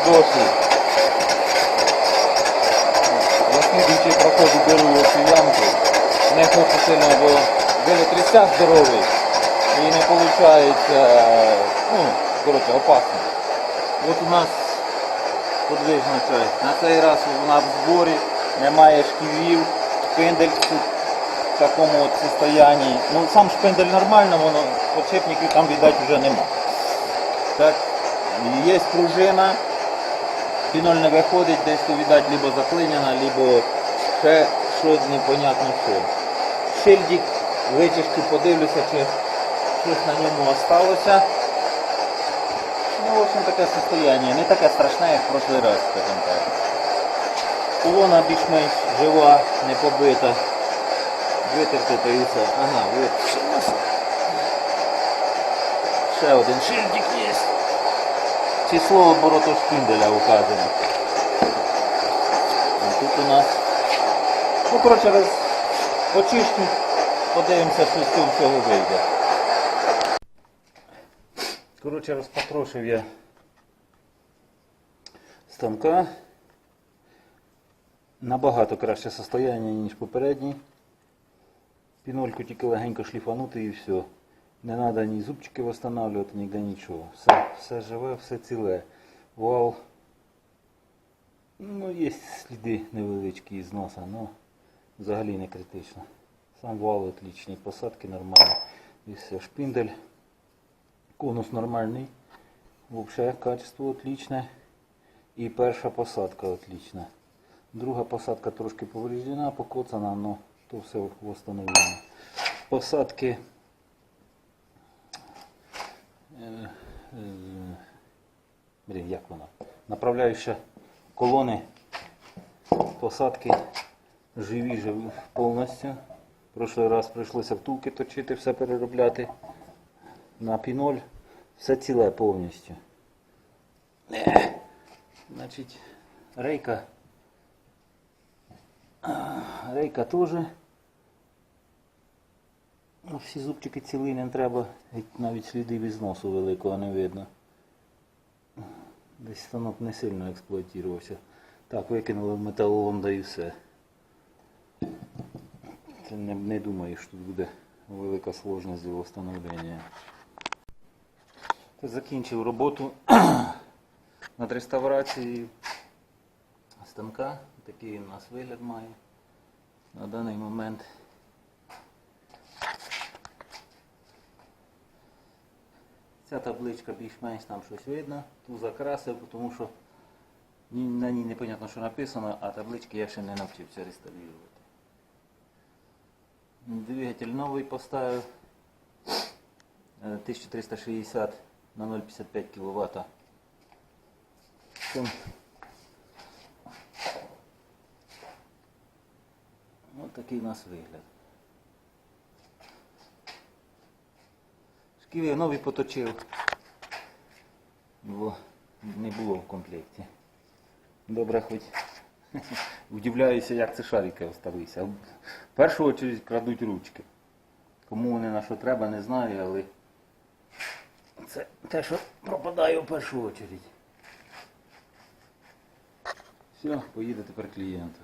досі. Я слідуючий проходу беру цю ямку. Не хочу сильно, бо вилітріся здоровий. І не виходить, коротше, опасно. От у нас подвижна часть. На цей раз вона в зборі, немає шківів, шпиндель в такому от состоянні. Ну, сам шпиндель нормально, воно подшипників там, видать, вже нема. Так, є пружина, піноль не виходить, десь то, видать, либо заклинена, либо ще щось непонятно що. Шильдик вичищу, подивлюся, чи щось на ньому осталося. Ну, в общем, таке состояние. Не таке страшне, як в прошлий раз, скажімо так. Колона більш-менш жива, не побита. Витерти то і все. Ага, витерти. Ще один шильдик є. Число обороту шпинделя указано. А тут у нас... Ну, коротше, почищу, подивимося, що з цього всього вийде. Коротше, розпотрошив я станка. Набагато краще состояння, ніж попередній. Пінольку тільки легенько шліфанути і все. Не треба ні зубчики встановлювати, ніде нічого. Все живе, все ціле. Вал. Ну, є сліди невеличкі із носа, але взагалі не критично. Сам вал отличний, посадки нормальні. І все, шпиндель. Конус нормальний. Взагалі качество отличне. І перша посадка отлична. Друга посадка трошки повреждена, покоцана, але то все встановлено. Посадки як вона? Направляюча колони посадки живі повністю. Прошлий раз прийшлося втулки точити, все переробляти. На піноль все ціле повністю. Значить, рейка теж. Всі зубчики цілі, не треба, навіть сліди від зносу великого не видно. Десь станок не сильно експлуатувався. Так, викинули в металолом, да і все. Це не думаю, що тут буде велика складність його встановлення. Закінчив роботу над реставрацією станка. Такий у нас вигляд має на даний момент. Ця табличка більш-менш там щось видно. Ту закрасив, тому що на ній непонятно, що написано, а таблички я ще не навчився реставрувати. Двигатель новий поставив. 1360 на 0,55 кВт. Ось такий у нас вигляд. Шківи нові поточив, бо не було в комплекті. Добре, хоч удивляюся, як це шарики осталися. В першу чергу крадуть ручки. Кому вони на що треба, не знаю, але це те, що пропадає в першу чергу. Все, поїде тепер клієнту.